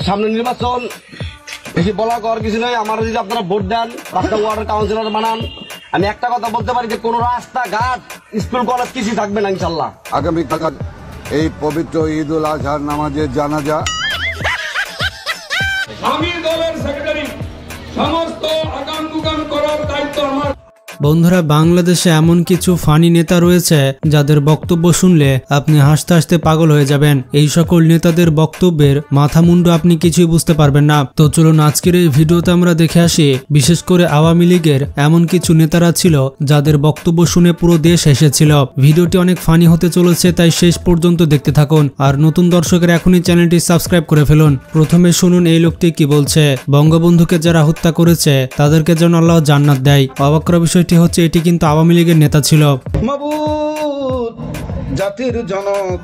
সামনে নির্বাচন, বেশি বলা কর কিছু নয়। আমার যদি আপনারা ভোট দেন, 5টা ওয়ার্ডের কাউন্সিলর বানান, আমি একটা কথা বলতে পারি যে কোন রাস্তাঘাট, স্কুল কলেজ কিছু থাকবে না ইনশাল্লাহ। আগামীকাল এই পবিত্র ঈদ উল আজহার নামাজের জানাজা আমি দলের সেক্রেটারি, সমস্ত আগাম দুগাম করার দায়িত্ব আমার। বন্ধুরা, বাংলাদেশে এমন কিছু ফানি নেতা রয়েছে যাদের বক্তব্য শুনলে আপনি হাসতে হাসতে পাগল হয়ে যাবেন। এই সকল নেতাদের বক্তব্যের মাথা মুন্ডু আপনি কিছুই বুঝতে পারবেন না। তো চলুন আজকের এই ভিডিওতে আমরা দেখে আসি, বিশেষ করে আওয়ামী লীগের এমন কিছু নেতারা ছিল যাদের বক্তব্য শুনে পুরো দেশ হেসেছিল। ভিডিওটি অনেক ফানি হতে চলেছে, তাই শেষ পর্যন্ত দেখতে থাকুন। আর নতুন দর্শকের এখনই চ্যানেলটি সাবস্ক্রাইব করে ফেলুন। প্রথমে শুনুন এই লোকটি কি বলছে। বঙ্গবন্ধুকে যারা হত্যা করেছে তাদেরকে যেন আল্লাহ জান্নাত দেয়। অবাক করা বিষয় হচ্ছে এটি কিন্তু আওয়ামী লীগের নেতা ছিল। মাবুদ, জাতির জনক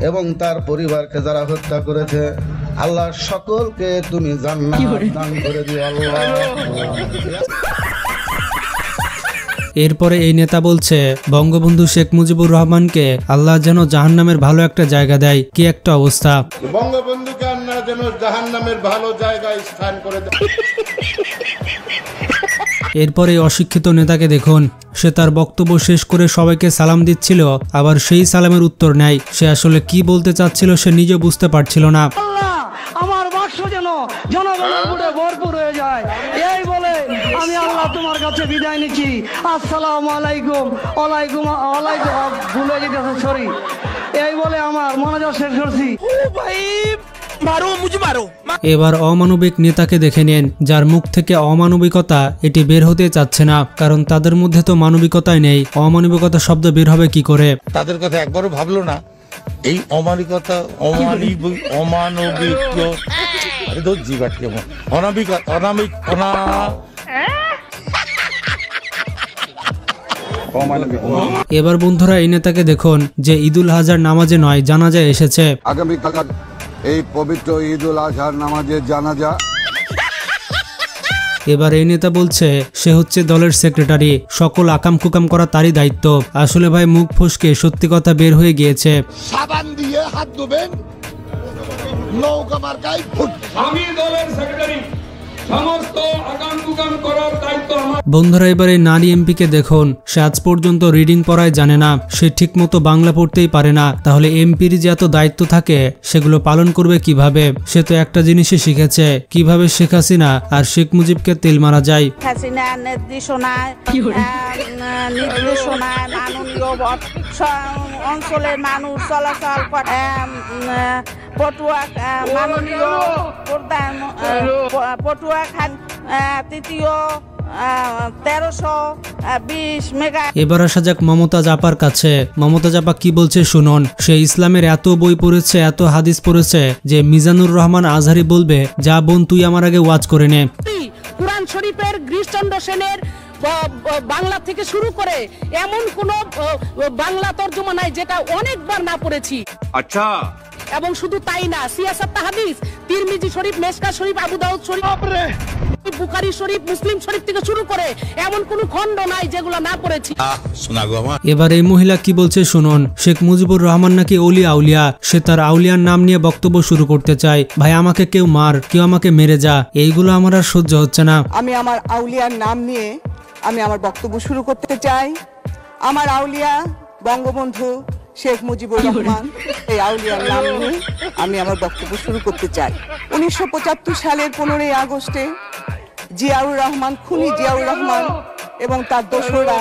এবং তার পরিবারকে যারা হত্যা করেছে, আল্লাহ সকলকে তুমি জান্নাত দান করে দিও আল্লাহ। এরপরে এই নেতা বলছে বঙ্গবন্ধু শেখ মুজিবুর রহমানকে আল্লাহ যেন জাহান্নামের ভালো একটা জায়গা দেয়। কি একটা অবস্থা! বঙ্গবন্ধুকে আল্লাহ যেন জাহান্নামের ভালো জায়গায় স্থান করে দেয়। এরপরে অশিক্ষিত নেতাকে দেখুন, সে তার বক্তব্য শেষ করে সবাইকে সালাম দিচ্ছিল, আবার সেই সালামের উত্তর নেয়। সে আসলে কি বলতে চাচ্ছিল সে নিজে বুঝতে পারছিল না। আমার বাক্স যেন জনগণের ভোটে ভরপুর হয়ে যায়, এই বলে আমি আল্লাহ তোমার কাছে বিদায় নিচ্ছি। আসসালামু আলাইকুম। ওয়ালাইকুম ওয়ালাইকুম, ভুলে যেতেছে, সরি। এই বলে আমার মনোযোগ শেষ করছি। এবার অমানবিক নেতাকে দেখে নেন, যার মুখ থেকে অমানবিকতা এটি বের হতে চাচ্ছে না, কারণ তাদের মধ্যে তো মানবিকতাই নেই। অমানবিকতা শব্দ বের হবে কি করে? তাদের কথা একবারও ভাবলো না। এই অমানবিকতা, অমানবিক, অনামিক অনামিক অনা এবার বন্ধুরা এই নেতাকে দেখুন, যে ঈদুল আজহার নামাজে নয় জানাজায় এসেছে। আগামীকাল এই পবিত্র ঈদ উল আজহার নামাজের জানাজা। এবার এই নেতা বলছে সে হচ্ছে দলের সেক্রেটারি, সকল আকাম কুকাম করা তারই দায়িত্ব। আসলে ভাই মুখ ফসকে সত্যি কথা বের হয়ে গিয়েছে। সাবান দিয়ে হাত ধোবেন, নৌকা মার্কায় ভোট। আমি দলের সেক্রেটারি, সমস্ত আগাম দুগাম করার দায়িত্ব আমার। বন্ধুরা, এবার এই নারী এমপিকে দেখুন, সে আজ পর্যন্ত রিডিং পড়ায় জানে না, সে ঠিক মতো বাংলা পড়তেই পারে না। তাহলে এমপির যে এত দায়িত্ব থাকে সেগুলো পালন করবে কিভাবে? সে তো একটা জিনিসই শিখেছে, কিভাবে শেখ হাসিনা আর শেখ মুজিবকে তেল মারা যায়। অঞ্চলের মানুষ চলাচল করে, পটুয়া খান তৃতীয় 1320 মেগা। এবার আসা যাক মমতাজ আপার কাছে। মমতাজ আপা কি বলছে শুনুন। সে ইসলামের এত বই পড়েছে, এত হাদিস পড়েছে যে মিজানুর রহমান আজহারি বলবে, যা বোন তুই আমার আগে ওয়াজ করে নে। কুরআন শরীফের গিরিশচন্দ্র সেনের বাংলা থেকে শুরু করে এমন কোন বাংলা তর্জমা নাই যেটা অনেকবার না পড়েছি। আচ্ছা, এবং শুধু তাই না, সিয়াসাত হাদিস, তিরমিজি শরীফ, মেশকা শরীফ, আবু দাউদ শরীফ, বুখারী শরীফ, মুসলিম শরীফ থেকে শুরু করে এমন কোন খণ্ড নাই যেগুলো না পড়েছি। এবার এই মহিলা কি বলছে শুনুন। শেখ মুজিবুর রহমান নাকি ওলিয়া আউলিয়া, সে তার আউলিয়ার নাম নিয়ে বক্তব্য শুরু করতে চায়। ভাই আমাকে কেউ মার, কেউ আমাকে মেরে যা, এইগুলো আমার আর সহ্য হচ্ছে না। আমি আমার আউলিয়ার নাম নিয়ে আমি আমার বক্তব্য শুরু করতে চাই। আমার আউলিয়া বঙ্গবন্ধু শেখ মুজিবুর রহমান, এই আউলিয়ার নাম নিয়ে আমি আমার বক্তব্য শুরু করতে চাই। 1975 সালের 15ই আগস্টে জিয়াউর রহমান, খুনি জিয়াউর রহমান এবং তার দোসররা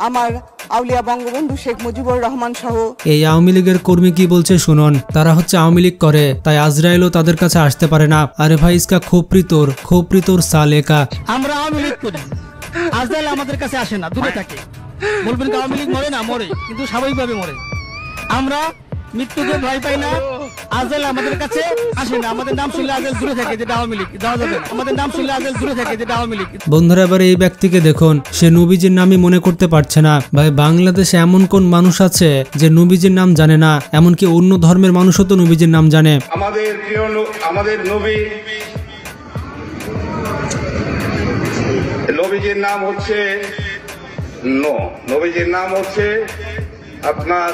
আমার আউলিয়া বঙ্গবন্ধু শেখ মুজিবুর রহমান সহ এই আওয়ামী লীগের কর্মী কি বলছে শুনুন। তারা হচ্ছে আওয়ামী লীগ করে, তাই আজরাইলও তাদের কাছে আসতে পারে না। আরে ভাই ইসকা খোপরি তোর সালেকা। আমরা আওয়ামী লীগ করি, আজরাইল আমাদের কাছে আসে না, দূরে থাকে। বলবেন আওয়ামী লীগ মরে না, মরে, কিন্তু স্বাভাবিকভাবে মরে। আমরা মৃত্যুকে ভয় পাই না, আজরাইল আমাদের কাছে আসে না। আমাদের নাম শুনলে আজরাইল দূরে থাকে, যেটা আওয়ামী লীগ। দেওয়া যাবে না, আমাদের নাম শুনলে আজরাইল দূরে থাকে, যেটা আওয়ামী লীগ। বন্ধুরা, এবার এই ব্যক্তিকে দেখুন, সে নবীজির নামই মনে করতে পারছে না। ভাই বাংলাদেশে এমন কোন মানুষ আছে যে নবীজির নাম জানে না? এমনকি অন্য ধর্মের মানুষও তো নবীজির নাম জানে। আমাদের প্রিয় আমাদের নবীজির নাম হচ্ছে নবীজির নাম হচ্ছে আপনার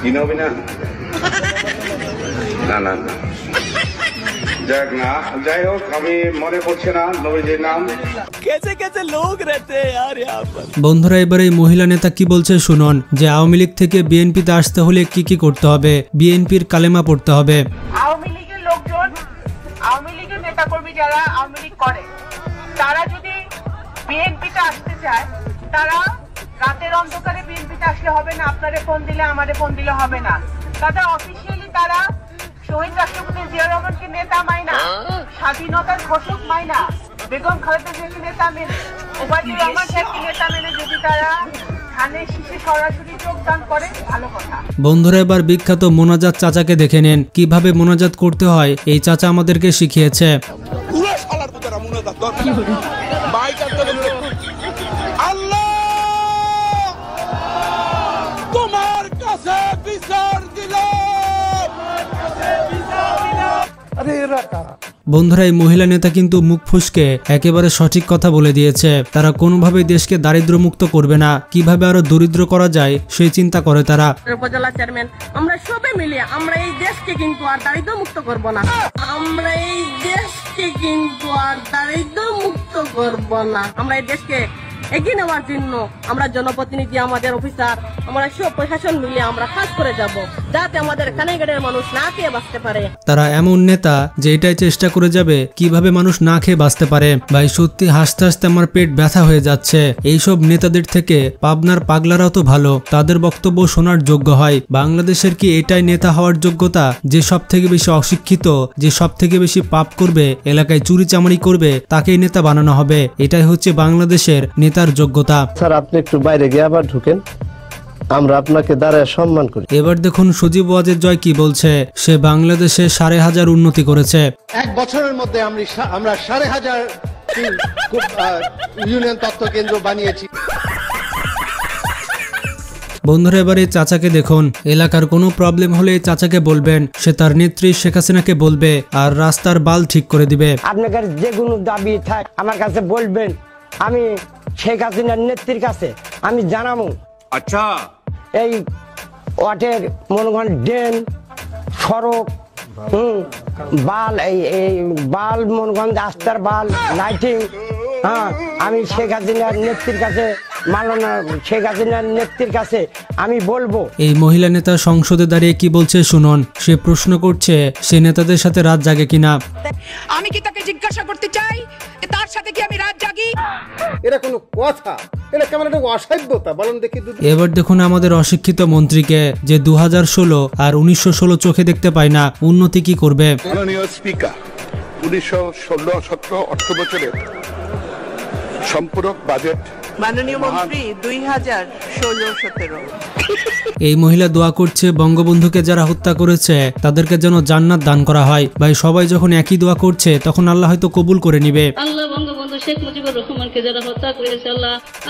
কি নবী না না না যাক না, যাই হোক, আমি মনে পড়ছে না নবীজির নাম। বন্ধুরা, এবার এই মহিলা নেতা কি বলছে শুনুন, যে আওয়ামী লীগ থেকে বিএনপিতে আসতে হলে কি কি করতে হবে। বিএনপির কালেমা পড়তে হবে। আওয়ামী লীগের লোকজন, আওয়ামী লীগের নেতাকর্মী যারা আওয়ামী লীগ করে, তারা যদি বিএনপিতে আসতে চায়, তারা রাতের অন্ধকারে বিএনপিতে আসলে হবে না, আপনারে ফোন দিলে আমারে ফোন দিলে হবে না। তারা অফিসিয়ালি তারা শহীদ রাষ্ট্রপতি জিয়া রহমানকে নেতা মাইনা, স্বাধীনতার ঘোষক মাইনা, বেগম খালেদা জিয়াকে নেতা মেনে, ওবায়দুর রহমান সাহেবকে নেতা মেনে যদি তারা ধানের শীষে সরাসরি যোগদান করে, ভালো কথা। বন্ধুরা, এবার বিখ্যাত মোনাজাত চাচাকে দেখে নেন। কিভাবে মোনাজাত করতে হয় এই চাচা আমাদেরকে শিখিয়েছে। তোমার কাছে বিচার দিলাম। বন্ধুরা, এই মহিলা নেতা কিন্তু মুখ ফুসকে একেবারে সঠিক কথা বলে দিয়েছে। তারা কোনোভাবে দেশকে দারিদ্র মুক্ত করবে না, কিভাবে আরো দরিদ্র করা যায় সেই চিন্তা করে তারা। উপজেলা চেয়ারম্যান, আমরা সবে মিলে আমরা এই দেশকে কিন্তু আর দারিদ্র মুক্ত করব না। আমরা এই দেশকে কিন্তু আর দারিদ্র মুক্ত করব না। আমরা এই দেশকে এগিয়ে নেওয়ার জন্য আমরা জনপ্রতিনিধি, আমাদের অফিসার, আমরা সব প্রশাসন মিলে আমরা কাজ করে যাব, যাতে আমাদের কানাইঘাটের মানুষ না খেয়ে বাঁচতে পারে। তারা এমন নেতা যে এটাই চেষ্টা করে যাবে কিভাবে মানুষ না খেয়ে বাঁচতে পারে। ভাই সত্যি হাসতে হাসতে আমার পেট ব্যথা হয়ে যাচ্ছে। এইসব নেতাদের থেকে পাবনার পাগলারাও তো ভালো, তাদের বক্তব্য শোনার যোগ্য হয়। বাংলাদেশের কি এটাই নেতা হওয়ার যোগ্যতা, যে সব থেকে বেশি অশিক্ষিত, যে সব থেকে বেশি পাপ করবে, এলাকায় চুরি চামারি করবে, তাকেই নেতা বানানো হবে? এটাই হচ্ছে বাংলাদেশের নেতার যোগ্যতা। স্যার, আপনি একটু বাইরে গিয়ে আবার ঢুকেন, আমরা আপনাকে দাঁড়ায় সম্মান করি। এবার দেখুন সজীব ওয়াজেদ জয় কি বলছে। সে বাংলাদেশে 5,500 উন্নতি করেছে। এক বছরের মধ্যে আমরা 5,500 ইউনিয়ন তথ্য কেন্দ্র বানিয়েছি। বন্ধুরা, এবার এই চাচাকে দেখুন। এলাকার কোনো প্রবলেম হলে এই চাচাকে বলবেন, সে তার নেত্রী শেখ হাসিনাকে বলবে আর রাস্তার বাল ঠিক করে দিবে। আপনাদের যে কোনো দাবি থাক আমার কাছে বলবেন, আমি শেখ হাসিনার নেত্রীর কাছে আমি জানাবো। আচ্ছা, এই ওয়াটের মনে করেন ড্রেন, সড়ক, বাল, এই বাল মনে করেন রাস্তার বাল, লাইটিং, হ্যাঁ, আমি শেখ হাসিনার নেত্রীর কাছে, মাননীয় শেখ হাসিনার নেত্রীর কাছে আমি বলবো। এই মহিলা নেতা সংসদে দাঁড়িয়ে কি বলছে শুনুন। সে প্রশ্ন করছে সে নেতাদের সাথে রাত জাগে কিনা। আমি কি তাকে জিজ্ঞাসা করতে চাই তার সাথে কি আমি রাত জাগি? এটা কোনো কথা? এটা কেমন একটা অসভ্যতা বলেন দেখি। এবার দেখুন আমাদের অশিক্ষিত মন্ত্রীকে, যে 2016 আর 1916 চোখে দেখতে পায় না, উন্নতি কি করবে? মাননীয় স্পিকার, 1916-17 অর্থ বছরের সম্পূরক বাজেট মাননীয় মন্ত্রী 2016-17। এই মহিলা দোয়া করছে বঙ্গবন্ধুকে যারা হত্যা করেছে তাদেরকে যেন জান্নাত দান করা হয়। ভাই সবাই যখন একই দোয়া করছে তখন আল্লাহ হয়তো কবুল করে নিবে। আল্লাহ বঙ্গবন্ধু শেখ মুজিবুর রহমানকে যারা হত্যা করেছে,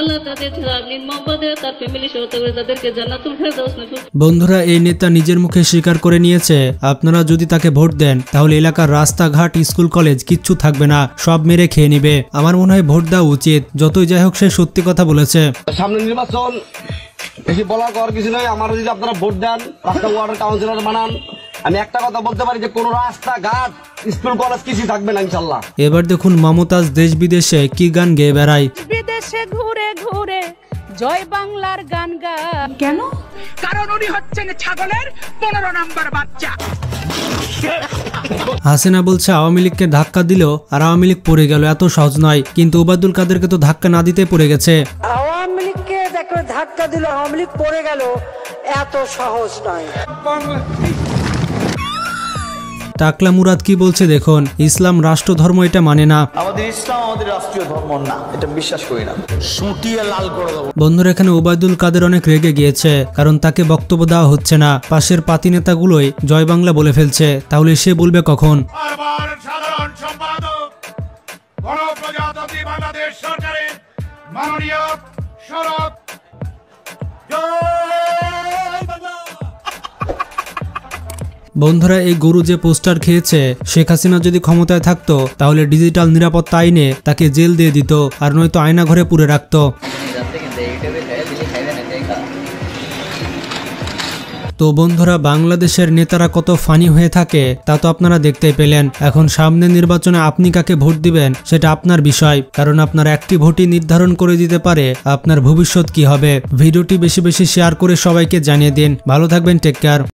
আল্লাহ তাদের নির্মমভাবে তার ফ্যামিলি সহ তাদেরকে জান্নাতুল ফেরদাউস নসিব। বন্ধুরা, এই নেতা নিজের মুখে স্বীকার করে নিয়েছে আপনারা যদি তাকে ভোট দেন তাহলে এলাকার রাস্তাঘাট, স্কুল, কলেজ কিচ্ছু থাকবে না, সব মেরে খেয়ে নিবে। আমার মনে হয় ভোট দেওয়া উচিত। যতই যাই হোক সে সত্যি কথা বলেছে। সামনে নির্বাচন, বেশি বলার কর কিছু নয়। আমার যদি আপনারা ভোট দেন, রাস্তা ওয়ার্ডের কাউন্সিলর বানান, আমি একটা কথা বলতে পারি যে কোনো রাস্তাঘাট, স্কুল, কলেজ কিছুই থাকবে না ইনশাল্লাহ। এবার দেখুন মমতাজ দেশ বিদেশে কি গান গেয়ে বেড়ায়। বিদেশে ঘুরে ঘুরে জয় বাংলার গান গান। কেন? কারণ উনি হচ্ছেন ছাগলের 15 নম্বর বাচ্চা। হাসিনা বলছে আওয়ামী লীগকে ধাক্কা দিল আর আওয়ামী লীগ পড়ে গেল, এত সহজ নয়। কিন্তু ওবায়দুল কাদেরকে তো ধাক্কা না দিতে পড়ে গেছে। আওয়ামী লীগকে ধাক্কা দিল, আওয়ামী লীগ পড়ে গেল, এত সহজ নয়। টাকলা মুরাদ কি বলছে দেখুন। ইসলাম রাষ্ট্র ধর্ম এটা মানে না। আমাদের ইসলাম আমাদের রাষ্ট্রীয় ধর্ম না, এটা বিশ্বাস করি না। সুটিয়ে লাল করে দেবো। বন্ধুরা, এখানে ওবায়দুল কাদের অনেক রেগে গিয়েছে, কারণ তাকে বক্তব্য দেওয়া হচ্ছে না। পাশের পাতি নেতাগুলোই জয় বাংলা বলে ফেলছে, তাহলে সে বলবে কখন? সাধারণ সম্পাদক গণপ্রজাতন্ত্রী বাংলাদেশ সরকারের মাননীয় সড়ক বন্ধুরা, এই গরু যে পোস্টার খেয়েছে, শেখ হাসিনা যদি ক্ষমতায় থাকতো তাহলে ডিজিটাল নিরাপত্তা আইনে তাকে জেল দিয়ে দিত, আর নয়তো আয়না ঘরে পুরে রাখতো। তো বন্ধুরা, বাংলাদেশের নেতারা কত ফানি হয়ে থাকে তা তো আপনারা দেখতেই পেলেন। এখন সামনে নির্বাচনে আপনি কাকে ভোট দিবেন সেটা আপনার বিষয়, কারণ আপনার একটি ভোটই নির্ধারণ করে দিতে পারে আপনার ভবিষ্যৎ কি হবে। ভিডিওটি বেশি বেশি শেয়ার করে সবাইকে জানিয়ে দিন। ভালো থাকবেন, টেক কেয়ার।